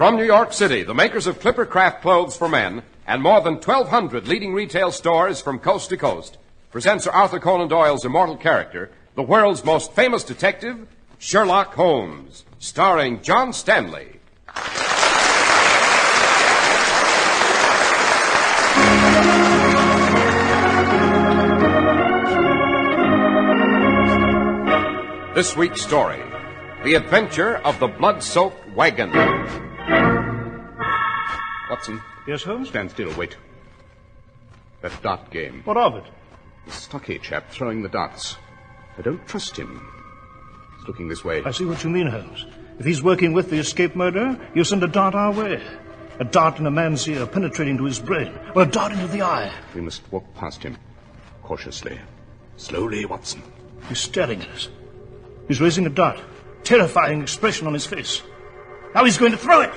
From New York City, the makers of Clipper Craft clothes for men and more than 1,200 leading retail stores from coast to coast present Sir Arthur Conan Doyle's immortal character, the world's most famous detective, Sherlock Holmes, starring John Stanley. This week's story, The Adventure of the Blood-Soaked Wagon. Watson. Yes, Holmes? Stand still, wait. That dart game. What of it? The stocky chap throwing the darts. I don't trust him. He's looking this way. I see what you mean, Holmes. If he's working with the escaped murderer, he'll send a dart our way. A dart in a man's ear, penetrating to his brain, or a dart into the eye. We must walk past him. Cautiously. Slowly, Watson. He's staring at us. He's raising a dart. Terrifying expression on his face. Now he's going to throw it!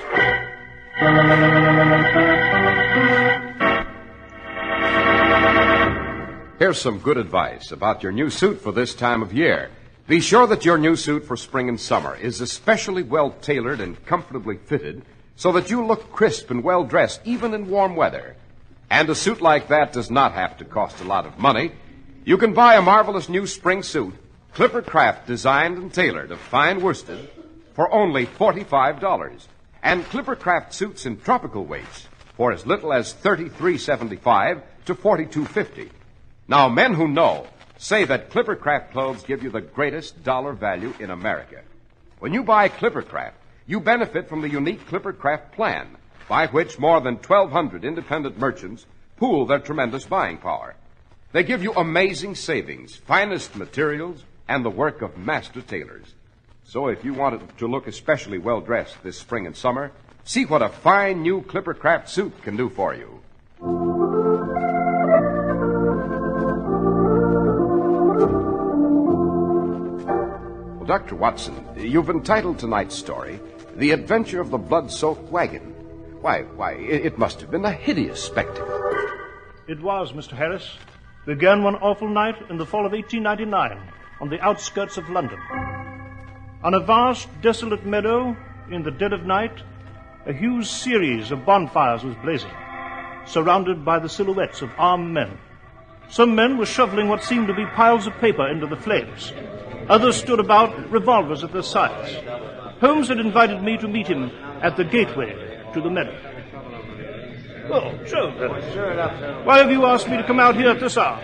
Here's some good advice about your new suit for this time of year. Be sure that your new suit for spring and summer is especially well tailored and comfortably fitted so that you look crisp and well dressed even in warm weather. And a suit like that does not have to cost a lot of money. You can buy a marvelous new spring suit, Clipper Craft designed and tailored of fine worsted, for only $45. And Clipper Craft suits in tropical weights for as little as $33.75 to $42.50. Now, men who know say that Clipper Craft clothes give you the greatest dollar value in America. When you buy Clipper Craft, you benefit from the unique Clipper Craft plan, by which more than 1,200 independent merchants pool their tremendous buying power. They give you amazing savings, finest materials, and the work of master tailors. So if you wanted to look especially well-dressed this spring and summer, see what a fine new Clipper Craft suit can do for you. Well, Dr. Watson, you've entitled tonight's story, The Adventure of the Blood-Soaked Wagon. Why, it must have been a hideous spectacle. It was, Mr. Harris. Began one awful night in the fall of 1899 on the outskirts of London. On a vast, desolate meadow, in the dead of night, a huge series of bonfires was blazing, surrounded by the silhouettes of armed men. Some men were shoveling what seemed to be piles of paper into the flames. Others stood about, revolvers at their sides. Holmes had invited me to meet him at the gateway to the meadow. Oh, sure. Why have you asked me to come out here at this hour?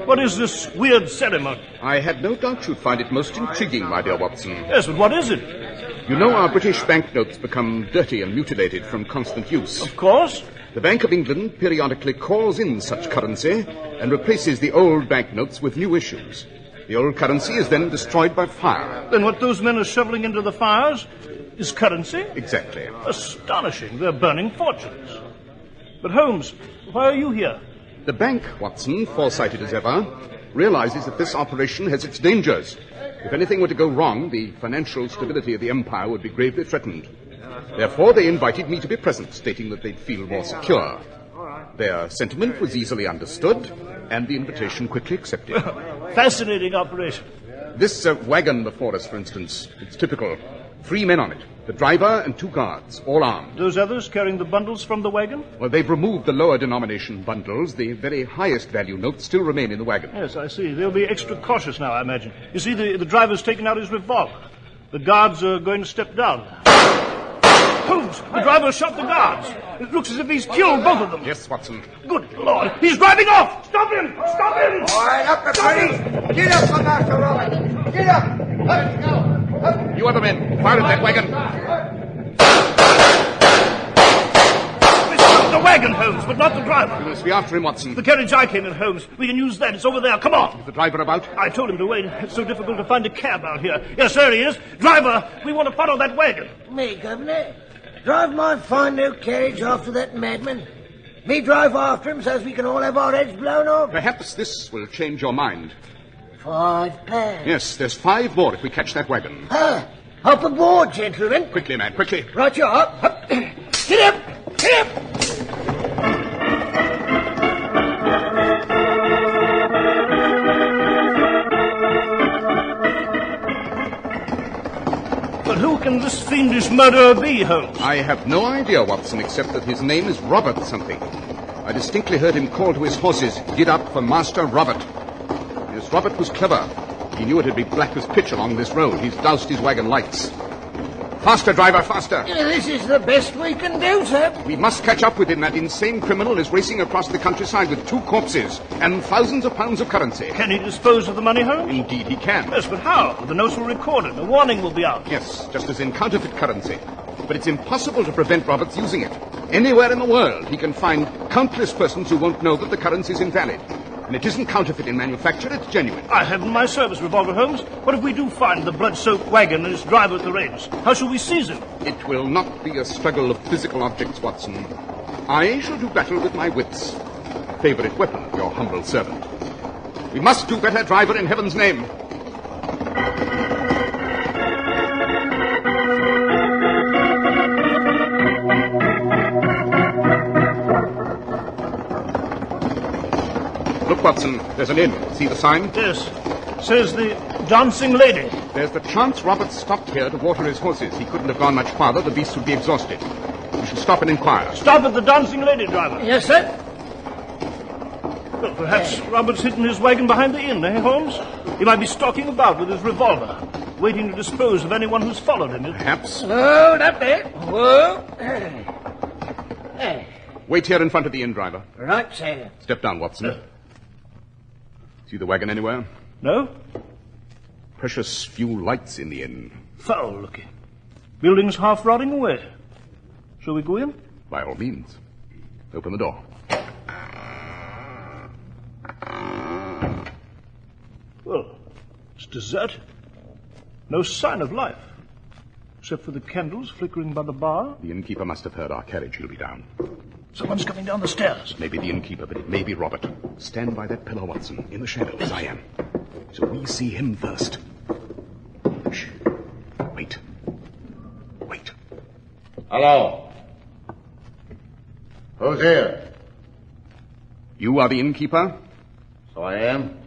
What is this weird ceremony? I had no doubt you'd find it most intriguing, my dear Watson. Yes, but what is it? You know our British banknotes become dirty and mutilated from constant use. Of course. The Bank of England periodically calls in such currency and replaces the old banknotes with new issues. The old currency is then destroyed by fire. Then what those men are shoveling into the fires is currency? Exactly. Astonishing. They're burning fortunes. But Holmes, why are you here? The bank, Watson, foresighted as ever, realizes that this operation has its dangers. If anything were to go wrong, the financial stability of the empire would be gravely threatened. Therefore, they invited me to be present, stating that they'd feel more secure. Their sentiment was easily understood, and the invitation quickly accepted. Fascinating operation. This wagon before us, for instance, it's typical. 3 men on it. The driver and 2 guards, all armed. Those others carrying the bundles from the wagon? Well, they've removed the lower denomination bundles. The very highest value notes still remain in the wagon. Yes, I see. They'll be extra cautious now, I imagine. You see, the driver's taken out his revolver. The guards are going to step down. Holmes, the driver shot the guards. It looks as if he's killed both of them. Yes, Watson. Good Lord, he's driving off! Stop him! Stop him! All right, up the buddy. Get up, from Master Rowan. Get up. Let's go. Up. You other men, fire at that wagon. We stopped the wagon, Holmes, but not the driver. You must be after him, Watson. The carriage I came in, Holmes. We can use that. It's over there. Come on. Is the driver about? I told him to wait. It's so difficult to find a cab out here. Yes, there he is. Driver, we want to follow that wagon. Me, Governor. Drive my fine new carriage after that madman. Me drive after him so's we can all have our heads blown off. Perhaps this will change your mind. £5. Yes, there's 5 more if we catch that wagon. Up aboard, gentlemen. Quickly, man, quickly. Right you are. Up. Get up. Get up. But who can this fiendish murderer be, Holmes? I have no idea, Watson, except that his name is Robert something. I distinctly heard him call to his horses, "Get up for Master Robert." Yes, Robert was clever. He knew it'd be black as pitch along this road. He's doused his wagon lights. Faster, driver, faster. This is the best we can do, sir. We must catch up with him. That insane criminal is racing across the countryside with 2 corpses and thousands of pounds of currency. Can he dispose of the money, Holmes? Indeed he can. Yes, but how? The notes were recorded. A warning will be out. Yes, just as in counterfeit currency. But it's impossible to prevent Roberts using it. Anywhere in the world, he can find countless persons who won't know that the currency is invalid. And it isn't counterfeit in manufacture, it's genuine. I have in my service, Revolver Holmes. What if we do find the blood-soaked wagon and its driver at the reins? How shall we seize him? It will not be a struggle of physical objects, Watson. I shall do battle with my wits. Favorite weapon of your humble servant. We must do better, driver, in heaven's name. Look, Watson, there's an inn. See the sign? Yes. Says the Dancing Lady. There's the chance Robert stopped here to water his horses. He couldn't have gone much farther. The beast would be exhausted. We should stop and inquire. Stop at the Dancing Lady, driver. Yes, sir. Well, perhaps Robert's hidden his wagon behind the inn, eh, Holmes? He might be stalking about with his revolver, waiting to dispose of anyone who's followed him. Perhaps. Hold up there. Whoa. Wait here in front of the inn, driver. Right, sir. Step down, Watson. See the wagon anywhere? No? Precious few lights in the inn. Foul looking. Building's half rotting away. Shall we go in? By all means. Open the door. Well, it's deserted. No sign of life. Except for the candles flickering by the bar. The innkeeper must have heard our carriage. He'll be down. Someone's coming down the stairs. Maybe the innkeeper, but it may be Robert. Stand by that pillar, Watson, in the shadow, as I am. So we see him first. Shh. Wait. Wait. Hello. Who's here? You are the innkeeper? So I am.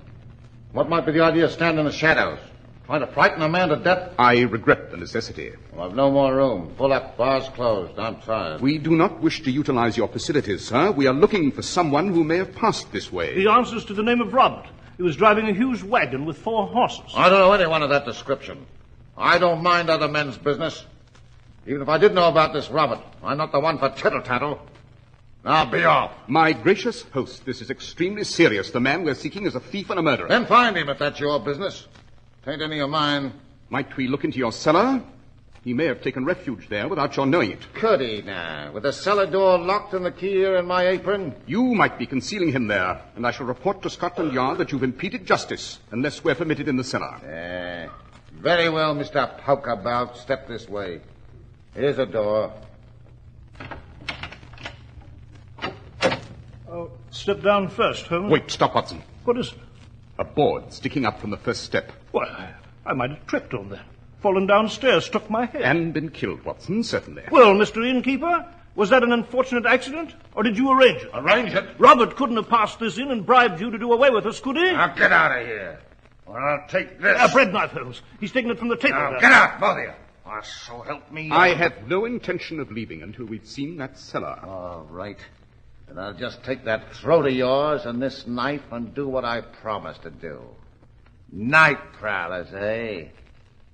What might be the idea of standing in the shadows? Trying to frighten a man to death? I regret the necessity. Well, I've no more room. Pull up. Bar's closed. I'm tired. We do not wish to utilize your facilities, sir. We are looking for someone who may have passed this way. He answers to the name of Robert. He was driving a huge wagon with 4 horses. I don't know anyone of that description. I don't mind other men's business. Even if I did know about this Robert, I'm not the one for tittle-tattle. Now be off. My gracious host, this is extremely serious. The man we're seeking is a thief and a murderer. Then find him if that's your business. Tain't any of mine. Might we look into your cellar? He may have taken refuge there without your knowing it. Could he now? With the cellar door locked and the key here in my apron? You might be concealing him there, and I shall report to Scotland Yard that you've impeded justice, unless we're permitted in the cellar. Very well, Mr. Pokeabout. Step this way. Here's a door. Oh, step down first, Holmes. Wait, stop, Watson. What is it? A board sticking up from the first step. Why, I might have tripped on that. Fallen downstairs, struck my head. And been killed, Watson, certainly. Well, Mr. Innkeeper, was that an unfortunate accident, or did you arrange it? Arrange it? Robert couldn't have passed this in and bribed you to do away with us, could he? Now get out of here. Or I'll take this. A bread knife, Holmes. He's taken it from the table. Now there. get out, both of you. Or so help me. I have no intention of leaving until we've seen that cellar. All right. Then I'll just take that throat of yours and this knife and do what I promised to do. Night prowlers, eh?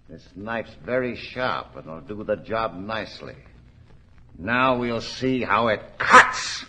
This knife's very sharp and will do the job nicely. Now we'll see how it cuts.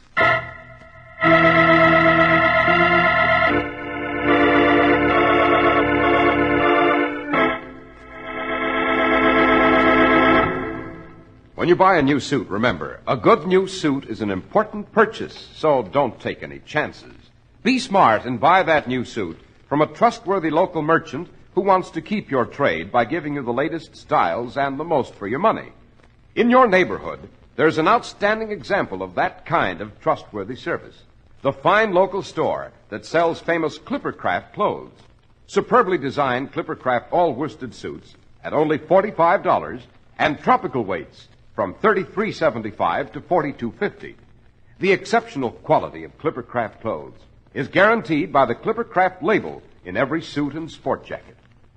When you buy a new suit, remember, a good new suit is an important purchase, so don't take any chances. Be smart and buy that new suit from a trustworthy local merchant who wants to keep your trade by giving you the latest styles and the most for your money. In your neighborhood, there's an outstanding example of that kind of trustworthy service. The fine local store that sells famous Clippercraft clothes. Superbly designed Clippercraft all-worsted suits at only $45 and tropical weights from $33.75 to $42.50. The exceptional quality of Clippercraft clothes is guaranteed by the Clippercraft label in every suit and sport jacket.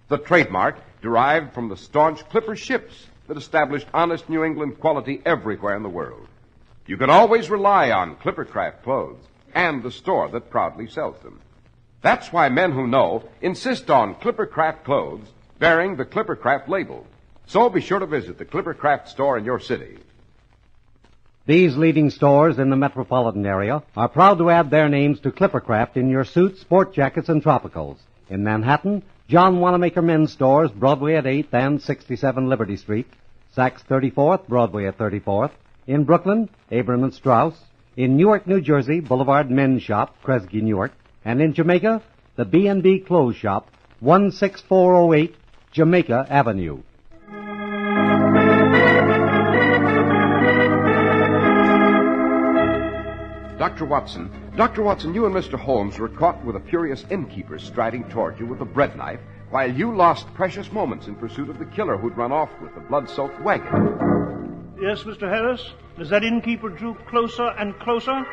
The trademark derived from the staunch Clipper ships that established honest New England quality everywhere in the world. You can always rely on Clippercraft clothes and the store that proudly sells them. That's why men who know insist on Clippercraft clothes bearing the Clippercraft label. So be sure to visit the Clippercraft store in your city. These leading stores in the metropolitan area are proud to add their names to Clippercraft in your suits, sport jackets, and tropicals. In Manhattan, John Wanamaker Men's Stores, Broadway at 8th and 67 Liberty Street. Saks 34th, Broadway at 34th. In Brooklyn, Abram and Strauss. In Newark, New Jersey, Boulevard Men's Shop, Kresge, Newark. And in Jamaica, the B&B Clothes Shop, 16408 Jamaica Avenue. Dr. Watson, you and Mr. Holmes were caught with a furious innkeeper striding toward you with a bread knife while you lost precious moments in pursuit of the killer who'd run off with the blood-soaked wagon. Yes, Mr. Harris? As that innkeeper drew closer and closer?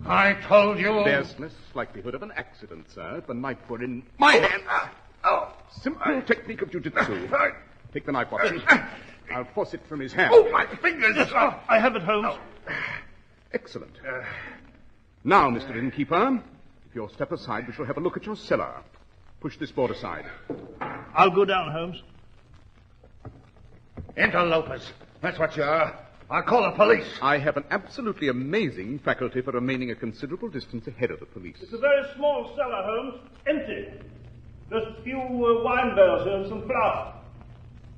I told you. There's less likelihood of an accident, sir, if the knife were in my hand. Simple technique of jiu-jitsu. Take the knife, Watson. I'll force it from his hand. Oh, my fingers! Yes, I have it, Holmes. Excellent. Now, Mr. Innkeeper, if you'll step aside, we shall have a look at your cellar. Push this board aside. I'll go down, Holmes. Interlopers. That's what you are. I'll call the police. I have an absolutely amazing faculty for remaining a considerable distance ahead of the police. It's a very small cellar, Holmes. Empty. Just a few wine barrels here and some flour.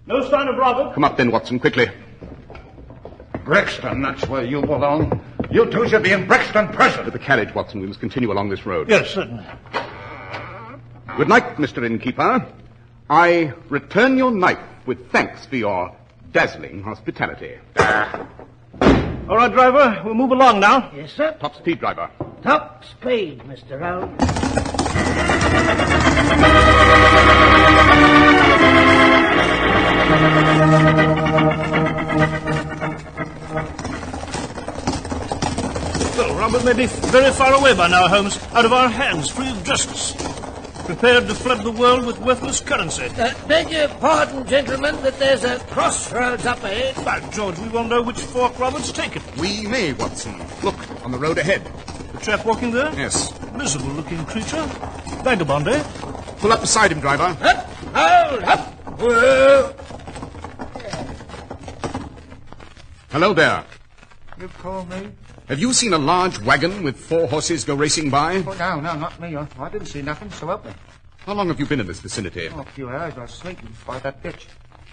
No sign of Robert. Come up then, Watson, quickly. Brixton, that's where you belong. You two should be in Brixton prison. To the carriage, Watson. We must continue along this road. Yes, certainly. Good night, Mr. Innkeeper. I return your knife with thanks for your dazzling hospitality. All right, driver. We'll move along now. Yes, sir. Top speed, driver. Top speed, Mr. Holmes. Well, Robert may be very far away by now, Holmes. Out of our hands, free of justice. Prepared to flood the world with worthless currency. Beg your pardon, gentlemen, but there's a crossroads up ahead. By George, we won't know which fork Robert's taken. We may, Watson. Look, on the road ahead. The chap walking there? Yes. Miserable-looking creature. Vagabond, eh? Pull up beside him, driver. Up, hold up. Whoa. Hello there. You call me? Have you seen a large wagon with 4 horses go racing by? Oh, no, not me. I didn't see nothing, so help me. How long have you been in this vicinity? Oh, a few hours. I was sleeping by that ditch.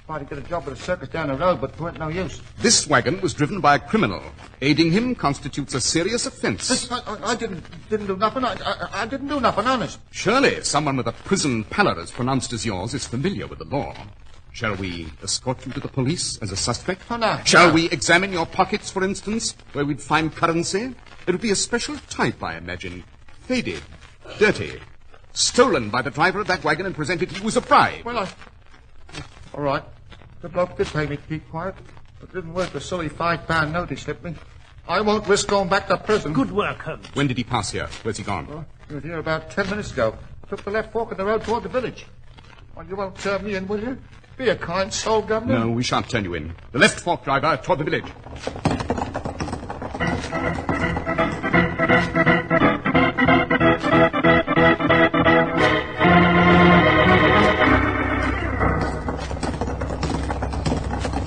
Tried to get a job at a circus down the road, but it weren't no use. This wagon was driven by a criminal. Aiding him constitutes a serious offense. I didn't do nothing. I didn't do nothing, honest. Surely someone with a prison pallor as pronounced as yours is familiar with the law. Shall we escort you to the police as a suspect? Oh, no. Shall we examine your pockets, for instance, where we'd find currency? It would be a special type, I imagine. Faded, dirty, stolen by the driver of that wagon and presented to you as a bribe. Well, all right. The bloke did pay me to keep quiet. It didn't worth the silly £5 note he slipped me. I won't risk going back to prison. Good work, Holmes. When did he pass here? Where's he gone? Well, he was here about 10 minutes ago. Took the left fork in the road toward the village. Well, you won't turn me in, will you? Be a kind soul, Governor. No, we shan't turn you in. The left fork, driver, toward the village.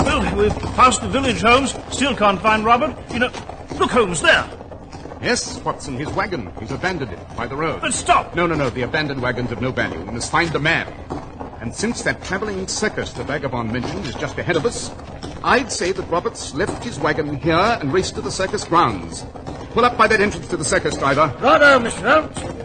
Well, we've passed the village, Holmes. Still can't find Robert. You know, look, Holmes, there. Yes, Watson, his wagon. He's abandoned it by the road. But stop. No. The abandoned wagon's of no value. We must find the man. And since that traveling circus the vagabond mentioned is just ahead of us, I'd say that Roberts left his wagon here and raced to the circus grounds. Pull up by that entrance to the circus, driver. Righto, Mr. Holmes.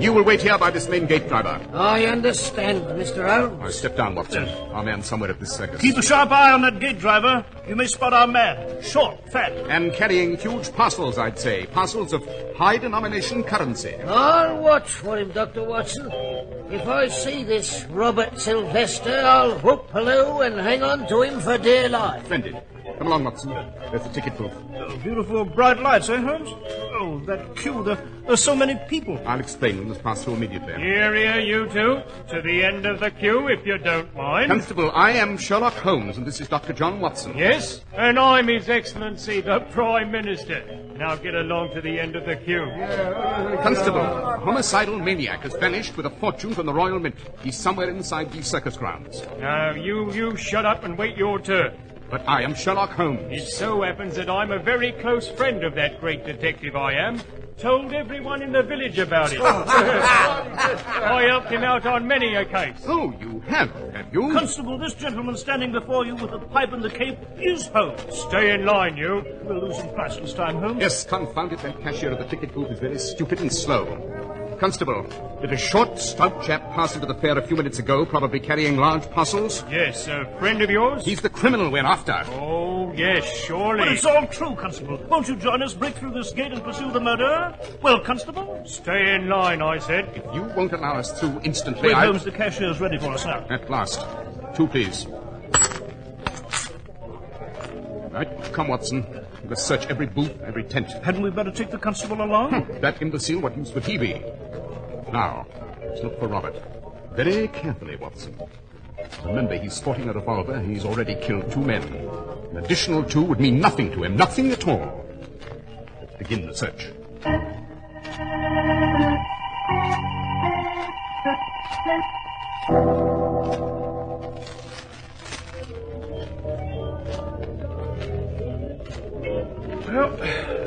You will wait here by this main gate, driver. I understand, Mr. Holmes. Now, step down, Watson. Our man's somewhere at this circus. Keep a sharp eye on that gate, driver. You may spot our man. Short, fat. And carrying huge parcels, I'd say. Parcels of high-denomination currency. I'll watch for him, Dr. Watson. If I see this Robert Sylvester, I'll whoop halloo and hang on to him for dear life. Splendid. Come along, Watson. There's the ticket booth. Oh, beautiful bright lights, eh, Holmes? Oh, Oh, that queue. There's so many people. I'll explain. We must pass through immediately. Here, you two. To the end of the queue, if you don't mind. Constable, I am Sherlock Holmes, and this is Dr. John Watson. Yes, and I'm His Excellency, the Prime Minister. Now get along to the end of the queue. Constable, a homicidal maniac has vanished with a fortune from the Royal Mint. He's somewhere inside these circus grounds. Now, you shut up and wait your turn. But I am Sherlock Holmes. It so happens that I'm a very close friend of that great detective I am. Told everyone in the village about it. I helped him out on many a case. Oh, you have you? Constable, this gentleman standing before you with the pipe and the cape is Holmes. Stay in line, you. We're losing priceless time, Holmes. Yes, confound it, that cashier of the ticket booth is very stupid and slow. Constable, did a short, stout chap pass into the fair a few minutes ago, probably carrying large parcels? Yes, a friend of yours? He's the criminal we're after. Oh, yes, surely. But it's all true, Constable. Won't you join us, break through this gate and pursue the murderer? Well, Constable? Stay in line, I said. If you won't allow us through instantly, Wait, Holmes, the cashier's ready for us now. At last. 2, please. Right, come, Watson. Let's search every booth, every tent. Hadn't we better take the constable along? That imbecile, what use would he be? Now, let's look for Robert. Very carefully, Watson. Remember, he's sporting a revolver and he's already killed 2 men. An additional 2 would mean nothing to him, nothing at all. Let's begin the search. Well,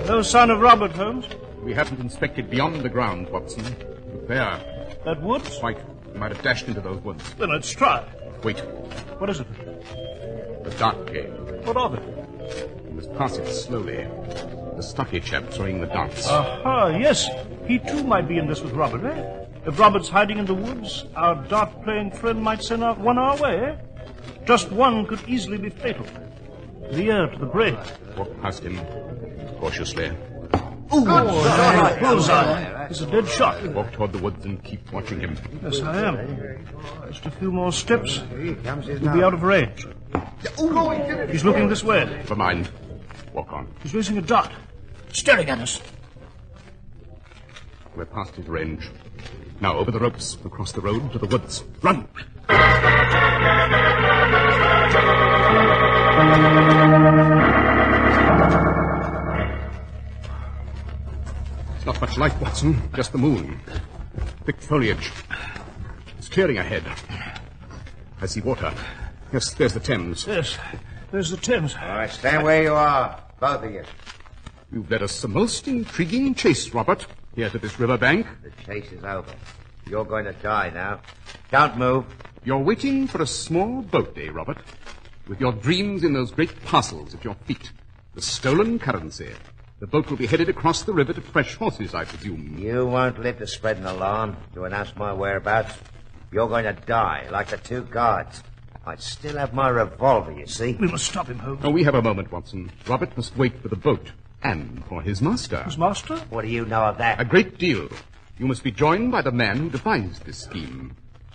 no sign of Robert, Holmes. We haven't inspected beyond the ground, Watson. Look there. That woods? Quite. He might have dashed into those woods. Then let's try. Wait. What is it? The dark game. What of it? We must pass it slowly. The stocky chap throwing the darts. Aha, yes. He too might be in this with Robert, eh? If Robert's hiding in the woods, our dart-playing friend might send out one our way, eh? Just one could easily be fatal. The ear to the brain. Walk past him cautiously. Bullseye. He's a dead shot. Walk toward the woods and keep watching him. Yes, I am. Just a few more steps. He'll be out of range. He's looking this way. Never mind. Walk on. He's raising a dart. Staring at us. We're past his range. Now over the ropes, across the road to the woods. Run! It's not much light, Watson. Just the moon. Thick foliage. It's clearing ahead. I see water. Yes, there's the Thames. Yes, there's the Thames. All right, stand where you are, both of you. You've led us a most intriguing chase, Robert, here to this riverbank. The chase is over. You're going to die now. Don't move. You're waiting for a small boat, eh, Robert? With your dreams in those great parcels at your feet. The stolen currency. The boat will be headed across the river to fresh horses, I presume. You won't live to spread an alarm, to announce my whereabouts. You're going to die, like the 2 guards. I still have my revolver, you see. We must stop him, Holmes. Oh, we have a moment, Watson. Robert must wait for the boat. And for his master. His master? What do you know of that? A great deal. You must be joined by the man who devised this scheme.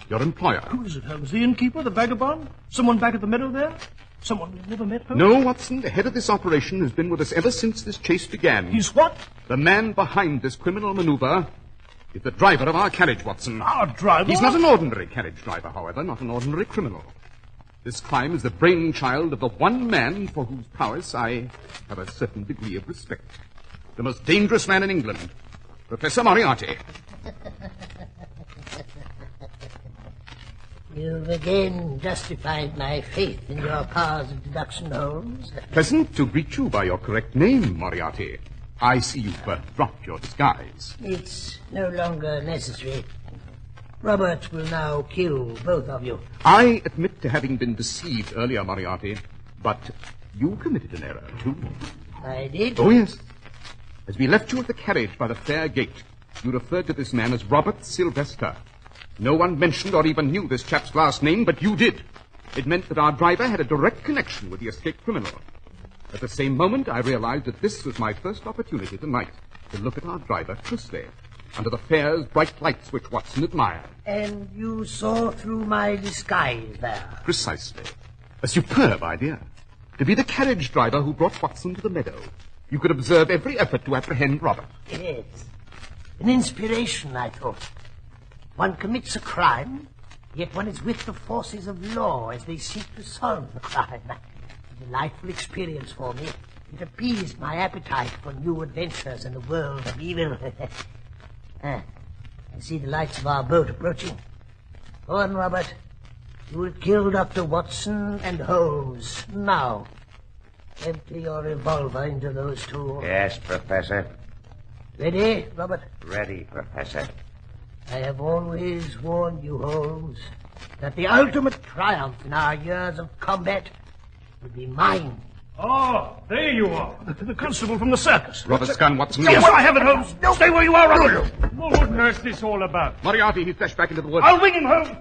Your employer. Who is it, Holmes? The innkeeper, the vagabond? Someone back at the meadow there? Someone we've never met, Holmes? No, Watson. The head of this operation has been with us ever since this chase began. He's what? The man behind this criminal maneuver is the driver of our carriage, Watson. Our driver? He's not an ordinary carriage driver, however, not an ordinary criminal. This crime is the brainchild of the one man for whose prowess I have a certain degree of respect. The most dangerous man in England, Professor Moriarty. You've again justified my faith in your powers of deduction, Holmes. Pleasant to greet you by your correct name, Moriarty. I see you've dropped your disguise. It's no longer necessary. Robert will now kill both of you. I admit to having been deceived earlier, Moriarty, but you committed an error, too. I did? Oh, yes. As we left you at the carriage by the fair gate, you referred to this man as Robert Sylvester. No one mentioned or even knew this chap's last name, but you did. It meant that our driver had a direct connection with the escaped criminal. At the same moment, I realized that this was my first opportunity tonight to look at our driver closely, under the fair's bright lights which Watson admired. And you saw through my disguise there? Precisely. A superb idea. To be the carriage driver who brought Watson to the meadow. You could observe every effort to apprehend Robert. Yes. An inspiration, I thought. One commits a crime, yet one is with the forces of law as they seek to solve the crime. A delightful experience for me. It appeased my appetite for new adventures in the world of evil. I see the lights of our boat approaching. Go on, Robert. You will kill Dr. Watson and Holmes. Now, empty your revolver into those two. Yes, Professor. Ready, Robert? Ready, Professor. I have always warned you, Holmes, that the ultimate triumph in our years of combat will be mine. Oh, there you are. The constable from the circus. Robert's gun, Watson. Yes, I have it, Holmes. Stay where you are, Robert. Well, what on earth's this all about? Moriarty, he flashed back into the woods. I'll wing him, Holmes.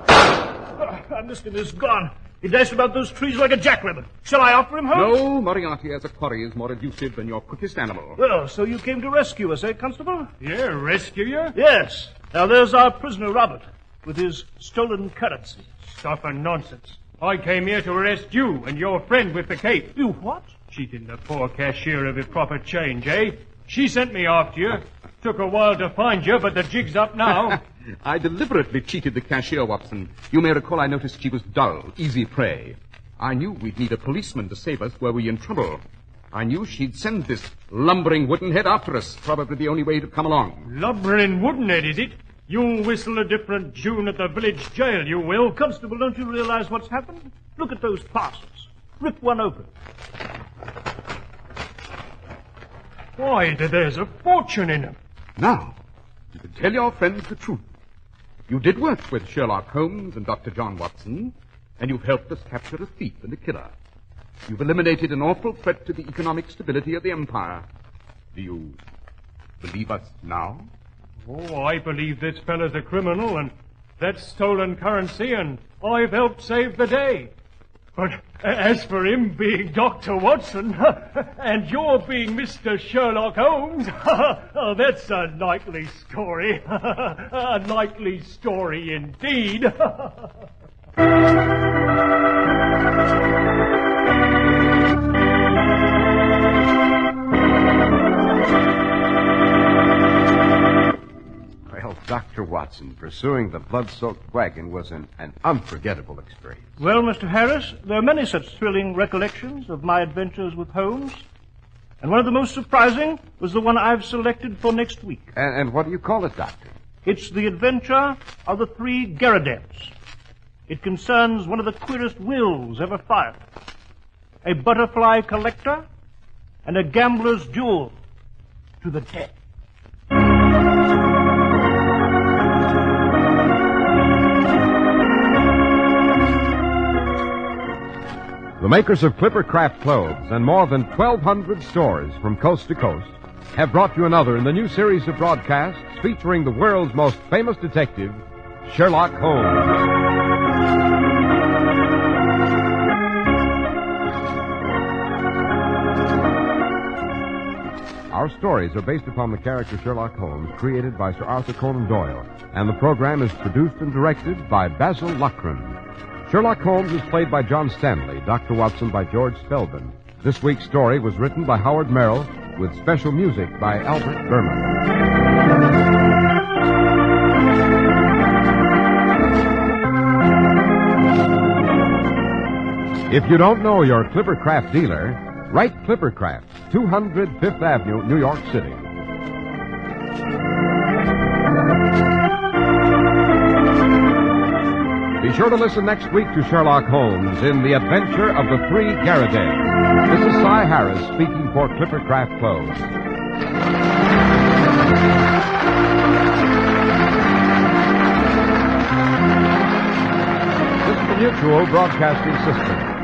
I missed him. He's gone. He dashed about those trees like a jackrabbit. Shall I offer him, Holmes? No, Moriarty as a quarry is more elusive than your quickest animal. Well, so you came to rescue us, eh, Constable? Yeah, rescue you? Yes. Now, there's our prisoner, Robert, with his stolen currency. Stuff and nonsense. I came here to arrest you and your friend with the cape. You what? Cheating the poor cashier of his proper change, eh? She sent me after you. Took a while to find you, but the jig's up now. I deliberately cheated the cashier, Watson. You may recall I noticed she was dull, easy prey. I knew we'd need a policeman to save us were we in trouble. I knew she'd send this lumbering woodenhead after us, probably the only way to come along. Lumbering woodenhead, is it? You'll whistle a different tune at the village jail, you will. Constable, don't you realize what's happened? Look at those parcels. Rip one open. Why, there's a fortune in them. Now, you can tell your friends the truth. You did work with Sherlock Holmes and Dr. John Watson, and you've helped us capture a thief and a killer. You've eliminated an awful threat to the economic stability of the empire. Do you believe us now? Oh, I believe this fellow's a criminal, and that's stolen currency, and I've helped save the day. But as for him being Dr. Watson, and you're being Mr. Sherlock Holmes, oh, that's a likely story. A likely story indeed. Well, Dr. Watson, pursuing the blood-soaked wagon was an unforgettable experience. Well, Mr. Harris, there are many such thrilling recollections of my adventures with Holmes. And one of the most surprising was the one I've selected for next week. And what do you call it, Doctor? It's the adventure of the three Garradets. It concerns one of the queerest wills ever fired. A butterfly collector and a gambler's duel to the death. The makers of Clippercraft clothes and more than 1,200 stores from coast to coast have brought you another in the new series of broadcasts featuring the world's most famous detective, Sherlock Holmes. Our stories are based upon the character Sherlock Holmes, created by Sir Arthur Conan Doyle, and the program is produced and directed by Basil Loughrane. Sherlock Holmes is played by John Stanley, Dr. Watson by George Spelman. This week's story was written by Howard Merrill, with special music by Albert Berman. If you don't know your Clippercraft dealer, write Clippercraft, 200 Fifth Avenue, New York City. Be sure to listen next week to Sherlock Holmes in The Adventure of the Three Garradets. This is Cy Harris speaking for Clippercraft Clothes. This is the Mutual Broadcasting System.